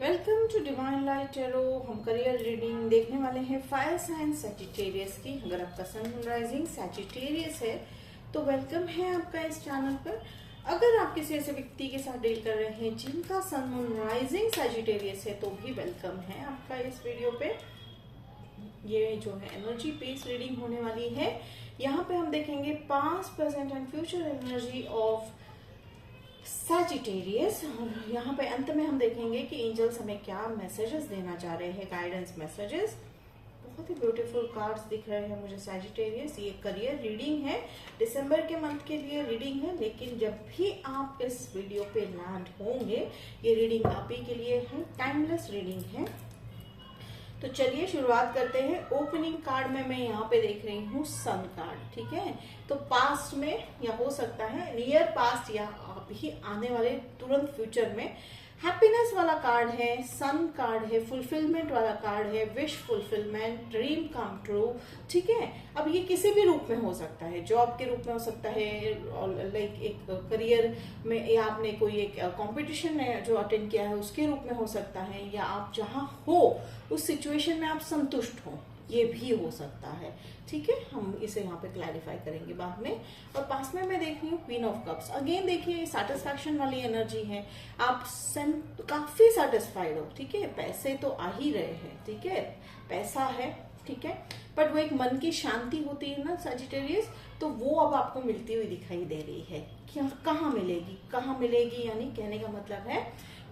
Welcome to divine light tarot. हम career reading देखने वाले हैं फायर साइन सैजिटेरियस की। अगर आपका सन राइजिंग सैजिटेरियस है तो वेलकम है आपका इस चैनल पर। अगर आप किसी ऐसे व्यक्ति के साथ डील कर रहे हैं जिनका सन मून राइजिंग सैजिटेरियस है तो भी वेलकम है आपका इस वीडियो पे। ये जो है एनर्जी बेस्ड रीडिंग होने वाली है। यहाँ पे हम देखेंगे past, present and future energy of Sagittarius. और यहाँ पे अंत में हम देखेंगे कि एंजल्स हमें क्या मैसेजेस देना चाह रहे हैं, गाइडेंस मैसेजेस। बहुत ही ब्यूटीफुल कार्ड्स दिख रहे हैं मुझे सैजिटेरियस। ये करियर रीडिंग है, दिसंबर के मंथ के लिए रीडिंग है, लेकिन जब भी आप इस वीडियो पे लैंड होंगे ये रीडिंग आप ही के लिए है, टाइमलेस रीडिंग है। तो चलिए शुरुआत करते हैं। ओपनिंग कार्ड में मैं यहाँ पे देख रही हूँ सन कार्ड, ठीक है। तो पास्ट में या हो सकता है नियर पास्ट या अभी आने वाले तुरंत फ्यूचर में हैप्पीनेस वाला कार्ड है, सन कार्ड है, फुलफिलमेंट वाला कार्ड है, wish fulfilment, dream come true, ठीक है। अब ये किसी भी रूप में हो सकता है, जॉब के रूप में हो सकता है, लाइक एक करियर में, या आपने कोई एक कंपटीशन जो अटेंड किया है उसके रूप में हो सकता है, या आप जहां हो उस सिचुएशन में आप संतुष्ट हो, ये भी हो सकता है, ठीक है। हम इसे यहाँ पे क्लैरिफाई करेंगे बाद में। और पास में मैं देख रही हूँ क्वीन ऑफ कप्स। अगेन देखिए सैटिस्फैक्शन वाली एनर्जी है, आप काफी सेटिस्फाइड हो, ठीक है। पैसे तो आ ही रहे हैं, ठीक है, पैसा है, ठीक है, बट वो एक मन की शांति होती है ना सैजिटेरियस, तो वो अब आपको मिलती हुई दिखाई दे रही है। कहाँ मिलेगी, कहाँ मिलेगी, यानी कहने का मतलब है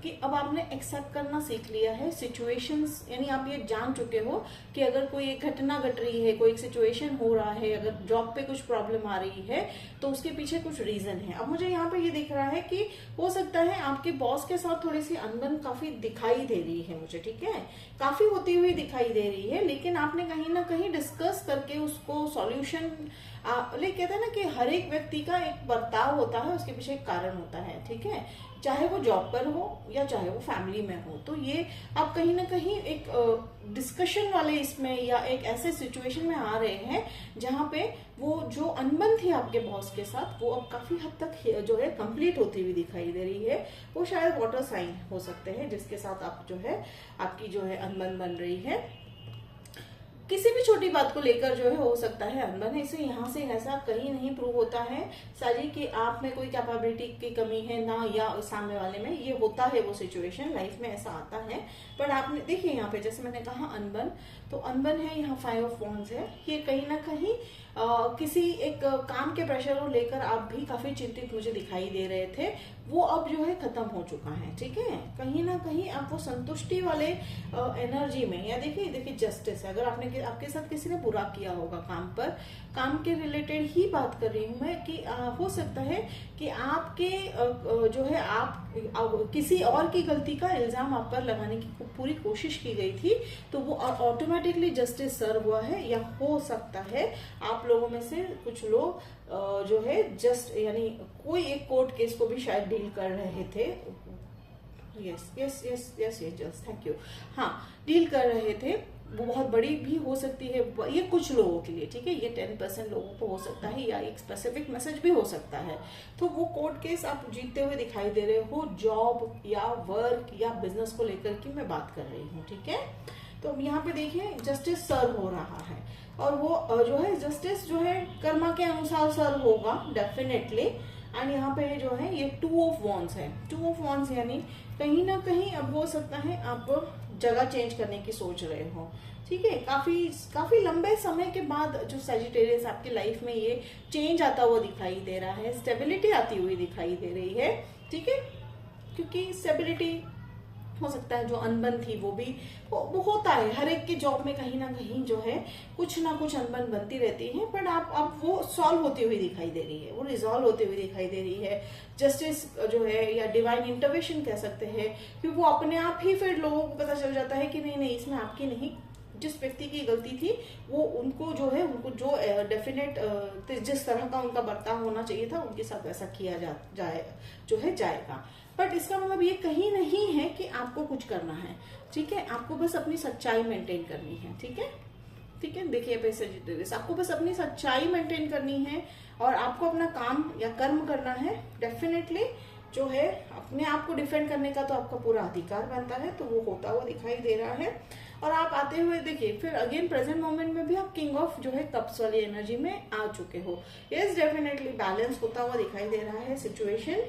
कि अब आपने एक्सेप्ट करना सीख लिया है सिचुएशंस, यानी आप ये जान चुके हो कि अगर कोई एक घटना घट रही है, कोई एक सिचुएशन हो रहा है, अगर जॉब पे कुछ प्रॉब्लम आ रही है तो उसके पीछे कुछ रीजन है। अब मुझे यहाँ पे ये दिख रहा है कि हो सकता है आपके बॉस के साथ थोड़ी सी अनबन काफी दिखाई दे रही है मुझे, ठीक है, काफी होती हुई दिखाई दे रही है, लेकिन आपने कहीं ना कहीं डिस्कस करके उसको सॉल्यूशन, लाइक कहते हैं ना कि हर एक व्यक्ति का एक बर्ताव होता है, उसके पीछे एक कारण होता है, ठीक है, चाहे वो जॉब पर हो या चाहे वो फैमिली में हो। तो ये आप कहीं ना कहीं एक डिस्कशन वाले इसमें या एक ऐसे सिचुएशन में आ रहे हैं जहां पे वो जो अनबन थी आपके बॉस के साथ वो अब काफी हद तक जो है कंप्लीट होती हुई दिखाई दे रही है। वो शायद वाटर साइन हो सकते हैं जिसके साथ आप जो है आपकी जो है अनबन बन रही है। किसी भी छोटी बात को लेकर जो है हो सकता है अनबन। इसे यहाँ से ऐसा कहीं नहीं प्रूव होता है साजी कि आप में कोई कैपेबिलिटी की कमी है ना, या सामने वाले में। ये होता है वो सिचुएशन, लाइफ में ऐसा आता है। पर आपने देखिए यहाँ पे जैसे मैंने कहा अनबन, तो अनबन है, यहाँ 5 ऑफ वॉन्ड्स है। ये कहीं ना कहीं किसी एक काम के प्रेशर को लेकर आप भी काफी चिंतित मुझे दिखाई दे रहे थे, वो अब जो है खत्म हो चुका है, ठीक है। कहीं ना कहीं आप वो संतुष्टि वाले एनर्जी में, या देखिए जस्टिस है। अगर आपके साथ किसी ने बुरा किया होगा काम पर, काम के रिलेटेड ही बात कर रही हूँ मैं, कि हो सकता है कि आपके जो है आप किसी और की गलती का इल्जाम आप पर लगाने की पूरी कोशिश की गई थी, तो वो ऑटोमेटिकली जस्टिस सर्व हुआ है। या हो सकता है आप लोगों में से कुछ लोग जो है जस्ट, यानी कोई एक कोर्ट केस को भी शायद डील कर रहे थे। Yes yes yes yes yes, thank you. हाँ, डील कर रहे थे, वो बहुत बड़ी भी हो सकती है ये कुछ लोगों के लिए, ठीक है। ये 10% लोगों को हो सकता है, या एक स्पेसिफिक मैसेज भी हो सकता है। तो वो कोर्ट केस आप जीतते हुए दिखाई दे रहे हो, जॉब या वर्क या बिजनेस को लेकर की मैं बात कर रही हूँ, ठीक है। तो यहाँ पे देखिए जस्टिस सर्व हो रहा है, और वो जो है जस्टिस जो है कर्मा के अनुसार सर्व होगा डेफिनेटली। एंड यहाँ पे जो है ये 2 ऑफ वॉन्ड्स है। 2 ऑफ वॉन्ड्स यानी कहीं ना कहीं अब हो सकता है आप जगह चेंज करने की सोच रहे हो, ठीक है। काफी लंबे समय के बाद जो सैजिटेरियस आपकी लाइफ में ये चेंज आता हुआ दिखाई दे रहा है, स्टेबिलिटी आती हुई दिखाई दे रही है, ठीक है। क्योंकि स्टेबिलिटी हो सकता है, जो अनबन थी वो भी वो होता है हर एक के जॉब में, कहीं ना कहीं जो है कुछ ना कुछ अनबन बनती रहती है, बट अब वो सॉल्व होती हुई दिखाई दे रही है, वो रिजॉल्व होती हुई दिखाई दे रही है। जस्टिस जो है या डिवाइन इंटरवेंशन कह सकते हैं, कि वो अपने आप ही फिर लोगों को पता चल जाता है कि नहीं इसमें आपकी नहीं, जिस व्यक्ति की गलती थी वो उनको जो है, उनको जो डेफिनेट जिस तरह का उनका बर्ताव होना चाहिए था उनके साथ वैसा किया जाएगा। बट इसका मतलब ये कहीं नहीं है कि आपको कुछ करना है, ठीक है। आपको बस अपनी सच्चाई मेंटेन करनी है, ठीक है, ठीक है। देखिए पैसे आपको बस अपनी सच्चाई मेंटेन करनी है और आपको अपना काम या कर्म करना है डेफिनेटली। जो है अपने आप को डिफेंड करने का तो आपका पूरा अधिकार बनता है, तो वो होता हुआ दिखाई दे रहा है। और आप आते हुए देखिए फिर अगेन प्रेजेंट मोमेंट में भी आप किंग ऑफ जो है कप्स वाली एनर्जी में आ चुके हो। यस डेफिनेटली बैलेंस होता हुआ दिखाई दे रहा है सिचुएशन।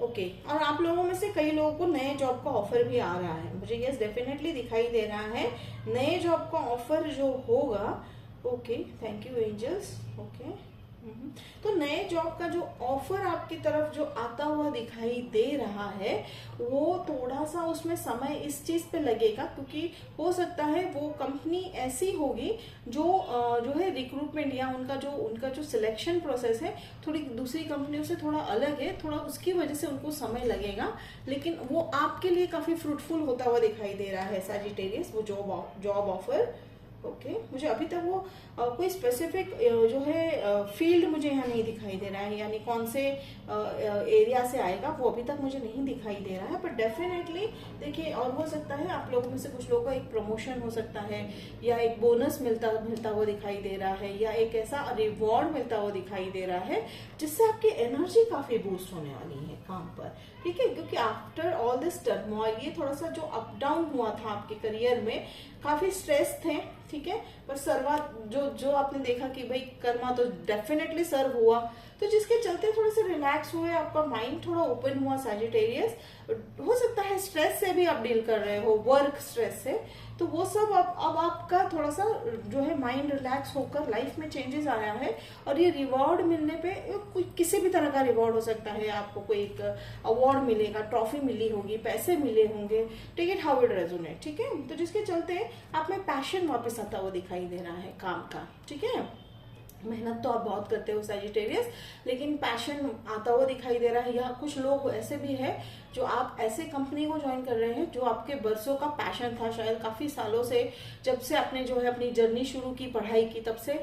ओके और आप लोगों में से कई लोगों को नए जॉब का ऑफर भी आ रहा है, मुझे यस डेफिनेटली दिखाई दे रहा है नए जॉब का ऑफर जो होगा। Okay thank you angels. Okay तो नए जॉब का जो ऑफर आपकी तरफ जो आता हुआ दिखाई दे रहा है वो थोड़ा सा उसमें समय इस चीज पे लगेगा, क्योंकि हो सकता है वो कंपनी ऐसी होगी जो है रिक्रूटमेंट या उनका जो सिलेक्शन प्रोसेस है थोड़ी दूसरी कंपनियों से थोड़ा अलग है, थोड़ा उसकी वजह से उनको समय लगेगा, लेकिन वो आपके लिए काफी फ्रूटफुल होता हुआ दिखाई दे रहा है सजिटेरियस वो जॉब ऑफर। ओके मुझे अभी तक वो कोई स्पेसिफिक जो है फील्ड मुझे यहाँ नहीं दिखाई दे रहा है, यानी कौन से एरिया से आएगा वो अभी तक मुझे नहीं दिखाई दे रहा है, पर डेफिनेटली देखिए और हो सकता है आप लोगों में से कुछ लोगों का एक प्रमोशन हो सकता है या एक बोनस मिलता हुआ दिखाई दे रहा है या एक ऐसा रिवॉर्ड मिलता हुआ दिखाई दे रहा है जिससे आपकी एनर्जी काफी बूस्ट होने वाली है काम पर, ठीक है। क्योंकि आफ्टर ऑल दिस टर्मोइल ये थोड़ा सा जो अप डाउन हुआ था आपके करियर में काफी स्ट्रेस थे, ठीक है, पर सर्वा जो आपने देखा कि भाई कर्मा तो डेफिनेटली सर्व हुआ, तो जिसके चलते थोड़े से रिलैक्स हुए, आपका माइंड थोड़ा ओपन हुआ सजिटेरियस। हो सकता है स्ट्रेस से भी आप डील कर रहे हो, वर्क स्ट्रेस से, तो वो सब अब आपका थोड़ा सा जो है माइंड रिलैक्स होकर लाइफ में चेंजेस आया है। और ये रिवॉर्ड मिलने पे कोई किसी भी तरह का रिवॉर्ड हो सकता है, आपको कोई एक अवार्ड मिलेगा, ट्रॉफी मिली होगी, पैसे मिले होंगे, take it how it resonate, ठीक है। तो जिसके चलते आप में पैशन वापस आता हुआ दिखाई दे रहा है काम का, ठीक है। मेहनत तो आप बहुत करते हो सजिटेरियस, लेकिन पैशन आता हुआ दिखाई दे रहा है। या कुछ लोग ऐसे भी है जो आप ऐसे कंपनी को ज्वाइन कर रहे हैं जो आपके बरसों का पैशन था, शायद काफी सालों से, जब से आपने जो है अपनी जर्नी शुरू की पढ़ाई की, तब से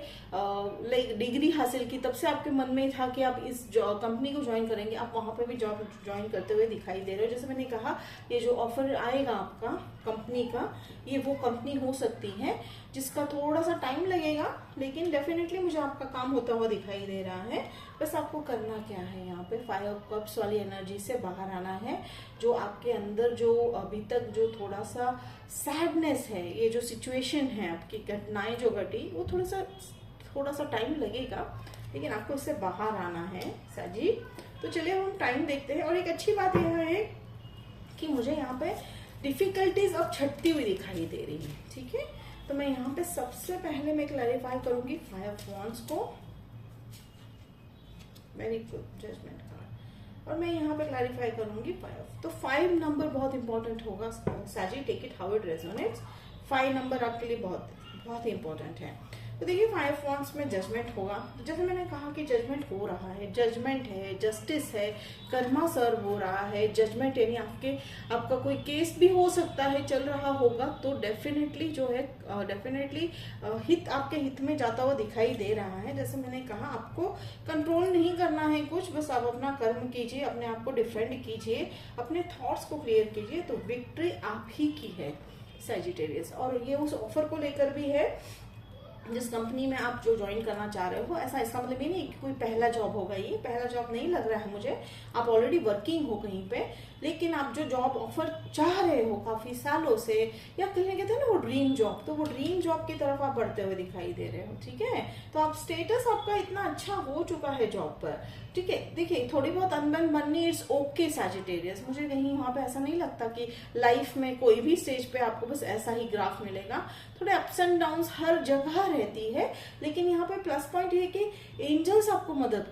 डिग्री हासिल की, तब से आपके मन में था कि आप इस कंपनी को ज्वाइन करेंगे। आप वहां पे भी जॉब ज्वाइन करते हुए दिखाई दे रहे हो। जैसे मैंने कहा ये जो ऑफर आएगा आपका कंपनी का, ये वो कंपनी हो सकती है जिसका थोड़ा सा टाइम लगेगा, लेकिन डेफिनेटली मुझे आपका काम होता हुआ दिखाई दे रहा है। बस आपको करना क्या है, यहाँ पे 5 ऑफ कप्स वाली एनर्जी से बाहर आना है। जो आपके अंदर जो अभी तक जो थोड़ा सा सैडनेस है, ये जो सिचुएशन है, आपकी घटनाएं जो घटी, वो थोड़ा सा टाइम लगेगा, लेकिन आपको इससे बाहर आना है साजी। तो चलिए हम टाइम देखते हैं। और एक अच्छी बात यह है कि मुझे यहाँ पे डिफिकल्टीज अब छटती हुई दिखाई दे रही है, ठीक है। तो मैं यहाँ पे सबसे पहले मैं क्लैरिफाई करूंगी 5 ऑफ वांड्स को, वेरी गुड जजमेंट कार्ड, और मैं यहाँ पे क्लैरिफाई करूंगी 5। तो 5 नंबर बहुत इंपॉर्टेंट होगा साजी, take it how it resonates. 5 number आपके लिए बहुत बहुत ही इंपॉर्टेंट है। तो देखिए 5 वांड्स में जजमेंट होगा, जैसे मैंने कहा कि जजमेंट हो रहा है, जजमेंट है, जस्टिस है, कर्मा सर्व हो रहा है। जजमेंट यानी आपका कोई केस भी हो सकता है, चल रहा होगा, तो डेफिनेटली जो है डेफिनेटली हित आपके हित में जाता हुआ दिखाई दे रहा है। जैसे मैंने कहा आपको कंट्रोल नहीं करना है कुछ, बस आप अपना कर्म कीजिए, अपने आप को डिफेंड कीजिए, अपने थॉट्स को क्लियर कीजिए, तो विक्ट्री आप ही की है सजिटेरियस। और ये उस ऑफर को लेकर भी है जिस कंपनी में आप जो ज्वाइन करना चाह रहे हो। ऐसा इसका मतलब ये नहीं कि कोई पहला जॉब होगा, ये पहला जॉब नहीं लग रहा है मुझे, आप ऑलरेडी वर्किंग हो कहीं पे, लेकिन आप जो जॉब ऑफर चाह रहे हो काफी सालों से, या कहीं कहते हैं ना वो ड्रीम जॉब, तो वो ड्रीम जॉब की तरफ आप बढ़ते हुए दिखाई दे रहे हो, ठीक है। तो आप स्टेटस आपका इतना अच्छा हो चुका है जॉब पर, ठीक है। देखिए थोड़ी बहुत अनबन बननी, इट्स ओके सजिटेरियस, मुझे कहीं वहां पे ऐसा नहीं लगता कि लाइफ में कोई भी स्टेज पे आपको बस ऐसा ही ग्राफ मिलेगा। थोड़े अप्स एंड डाउन्स हर जगह रहती है, लेकिन यहाँ पे प्लस पॉइंट ये कि एंजल्स आपको मदद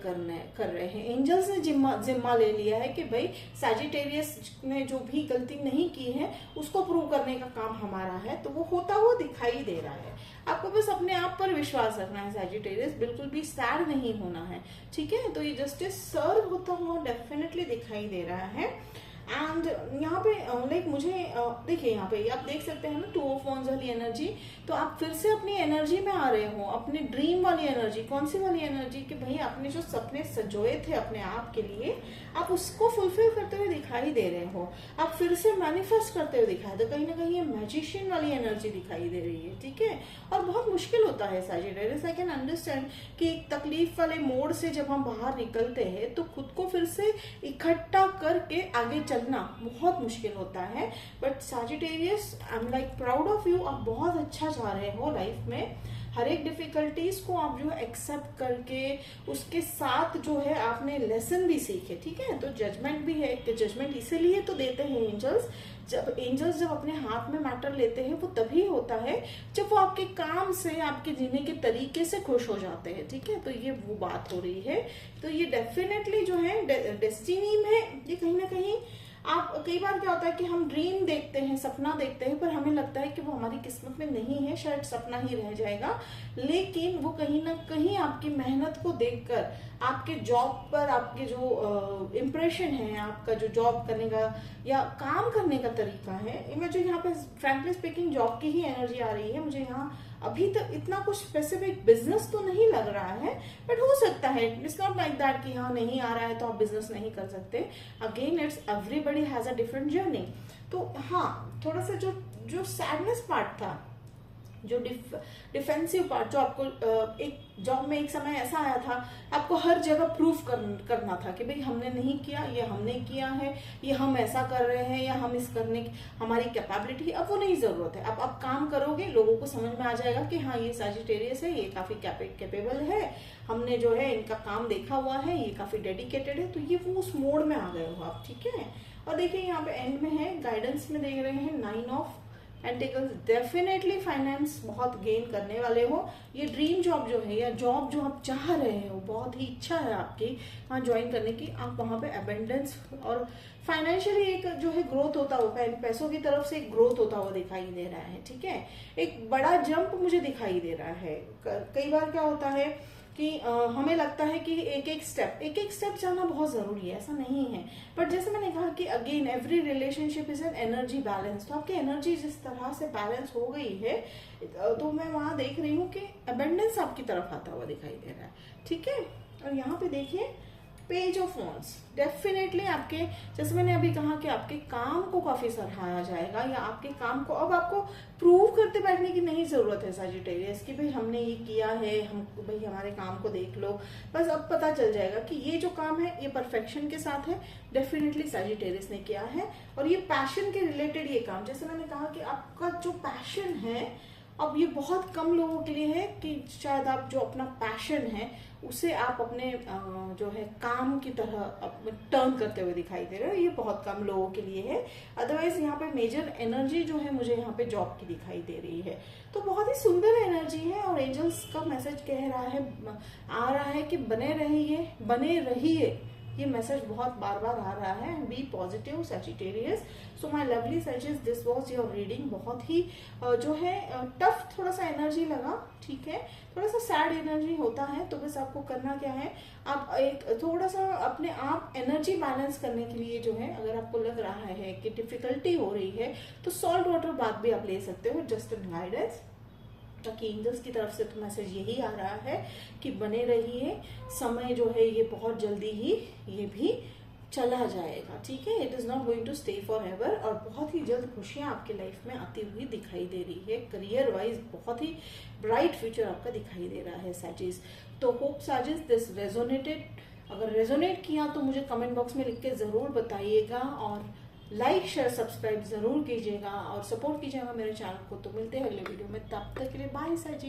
कर रहे हैं। एंजल्स ने जिम्मा ले लिया है कि भाई सजिटेरियस ने जो भी गलती नहीं की है उसको प्रूव करने का काम हमारा है, तो वो होता हुआ दिखाई दे रहा है। आपको बस अपने आप पर विश्वास रखना है सजिटेरियस, बिल्कुल भी सैड नहीं होना है, ठीक है। तो ये जस्टिस सर्व होता हुआ डेफिनेटली दिखाई दे रहा है। एंड यहाँ पे लाइक मुझे देखिए यहाँ पे आप देख सकते हैं ना 2 ऑफ wands वाली एनर्जी। तो आप फिर से अपनी एनर्जी में आ रहे हो, अपने ड्रीम वाली एनर्जी। कौन सी वाली एनर्जी? कि भाई आपने जो सपने सजोए थे अपने आप के लिए, आप उसको फुलफिल करते हुए दिखाई दे रहे हो, आप फिर से मैनिफेस्ट करते हुए दिखाई दे। कहीं ना कहीं ये मैजिशियन वाली एनर्जी दिखाई दे रही है, ठीक है। और बहुत मुश्किल होता है सजिटेरियस, आई कैन अंडरस्टैंड कि एक तकलीफ वाले मोड से जब हम बाहर निकलते हैं तो खुद को फिर से इकट्ठा करके आगे चलना बहुत मुश्किल होता है। But Sagittarius, I am like proud of you. आप बहुत अच्छा जा रहे हो लाइफ में। हर एक डिफिकल्टीज को आप जो है एक्सेप्ट करके उसके साथ जो है आपने लेसन भी सीखे, ठीक है। तो जजमेंट भी है, कि जजमेंट इसीलिए तो देते हैं एंजल्स। जब अपने हाथ में मैटर लेते हैं वो तभी होता है जब वो आपके काम से, आपके जीने के तरीके से खुश हो जाते हैं, ठीक है। तो ये वो बात हो रही है। तो ये डेफिनेटली जो है डेस्टिनी में, ये कहीं ना कहीं आप, कई बार क्या होता है कि हम ड्रीम देखते हैं, सपना देखते हैं, पर हमें लगता है कि वो हमारी किस्मत में नहीं है, शायद सपना ही रह जाएगा। लेकिन वो कहीं ना कहीं आपकी मेहनत को देखकर, आपके जॉब पर आपके जो इम्प्रेशन है, आपका जो जॉब करने का या काम करने का तरीका है, मुझे यहाँ पे फ्रैंकली स्पीकिंग जॉब की ही एनर्जी आ रही है। मुझे यहाँ अभी तक इतना कुछ स्पेसिफिक बिजनेस तो नहीं लग रहा है, बट हो सकता है। इट्स नॉट लाइक दैट कि हाँ नहीं आ रहा है तो आप बिजनेस नहीं कर सकते। Again it's everybody has a different journey. तो हाँ, थोड़ा सा जो सैडनेस पार्ट था, जो डिफेंसिव पार्ट, जो आपको एक जॉब में एक समय ऐसा आया था, आपको हर जगह प्रूफ करना था कि भाई हमने नहीं किया, ये हमने किया है, ये हम ऐसा कर रहे हैं, या हम इस करने की हमारी कैपेबिलिटी। अब वो नहीं जरूरत है। अब काम करोगे, लोगों को समझ में आ जाएगा कि हाँ ये सजिटेरियस है, ये काफी कैपेबल है, हमने जो है इनका काम देखा हुआ है, ये काफी डेडिकेटेड है। तो ये वो उस मोड में आ गए हो आप, ठीक है। और देखिए यहाँ पे एंड में है, गाइडेंस में देख रहे हैं 9 ऑफ पेंटिकल्स। डेफिनेटली फाइनेंस बहुत गेन करने वाले हो। ये ड्रीम जॉब जो है, या जॉब जो आप चाह रहे हो, बहुत ही इच्छा है आपकी वहाँ ज्वाइन करने की, आप वहाँ पे अबेंडेंस और फाइनेंशियली एक जो है ग्रोथ होता हुआ, पैसों की तरफ से एक ग्रोथ होता हुआ दिखाई दे रहा है, ठीक है। एक बड़ा जंप मुझे दिखाई दे रहा है। कई बार क्या होता है कि हमें लगता है कि एक एक स्टेप जाना बहुत जरूरी है, ऐसा नहीं है। बट जैसे मैंने कहा कि again every relationship is an energy balance. तो आपकी एनर्जी जिस तरह से बैलेंस हो गई है, तो मैं वहां देख रही हूँ कि अबेंडेंस आपकी तरफ आता हुआ दिखाई दे रहा है, ठीक है। और यहाँ पे देखिए पेज ऑफ वॉन्ड्स। डेफिनेटली आपके, जैसे मैंने अभी कहा कि आपके काम को काफी सराहाया जाएगा, या आपके काम को अब आपको प्रूव करते बैठने की नहीं जरूरत है सजिटेरियस की भाई हमने ये किया है, हम भाई हमारे काम को देख लो। बस अब पता चल जाएगा कि ये जो काम है ये परफेक्शन के साथ है, डेफिनेटली सजिटेरियस ने किया है। और ये पैशन के रिलेटेड ये काम, जैसे मैंने कहा कि आपका जो पैशन है, अब ये बहुत कम लोगों के लिए है कि शायद आप जो अपना पैशन है उसे आप अपने जो है काम की तरह टर्न करते हुए दिखाई दे रहे हो। ये बहुत कम लोगों के लिए है। अदरवाइज यहाँ पे मेजर एनर्जी जो है मुझे यहाँ पे जॉब की दिखाई दे रही है। तो बहुत ही सुंदर एनर्जी है। और एंजल्स का मैसेज कह रहा है, आ रहा है कि बने रहिए। ये मैसेज बहुत बार बार आ रहा है। Be positive Sagittarius. So my lovely सजेस, दिस वाज योर रीडिंग। बहुत ही जो है टफ थोड़ा सा एनर्जी लगा, ठीक है, थोड़ा सा सैड एनर्जी होता है। तो बस आपको करना क्या है, आप एक थोड़ा सा अपने आप एनर्जी बैलेंस करने के लिए जो है, अगर आपको लग रहा है कि डिफिकल्टी हो रही है तो सॉल्ट वाटर बाथ भी आप ले सकते हो, जस्ट इन गाइडेंस। ताकि एंजल्स की तरफ से तो मैसेज यही आ रहा है कि बने रहिए, समय जो है ये बहुत जल्दी ही ये भी चला जाएगा, ठीक है। It is not going to stay forever. और बहुत ही जल्द खुशियां आपके लाइफ में आती हुई दिखाई दे रही है। करियर वाइज बहुत ही ब्राइट फ्यूचर आपका दिखाई दे रहा है सैजिस। तो होप सैजिस दिस रेजोनेटेड। अगर रेजोनेट किया तो मुझे कमेंट बॉक्स में लिख के जरूर बताइएगा, और लाइक शेयर सब्सक्राइब जरूर कीजिएगा और सपोर्ट कीजिएगा मेरे चैनल को। तो मिलते हैं अगले वीडियो में, तब तक के लिए बाय सैजिस।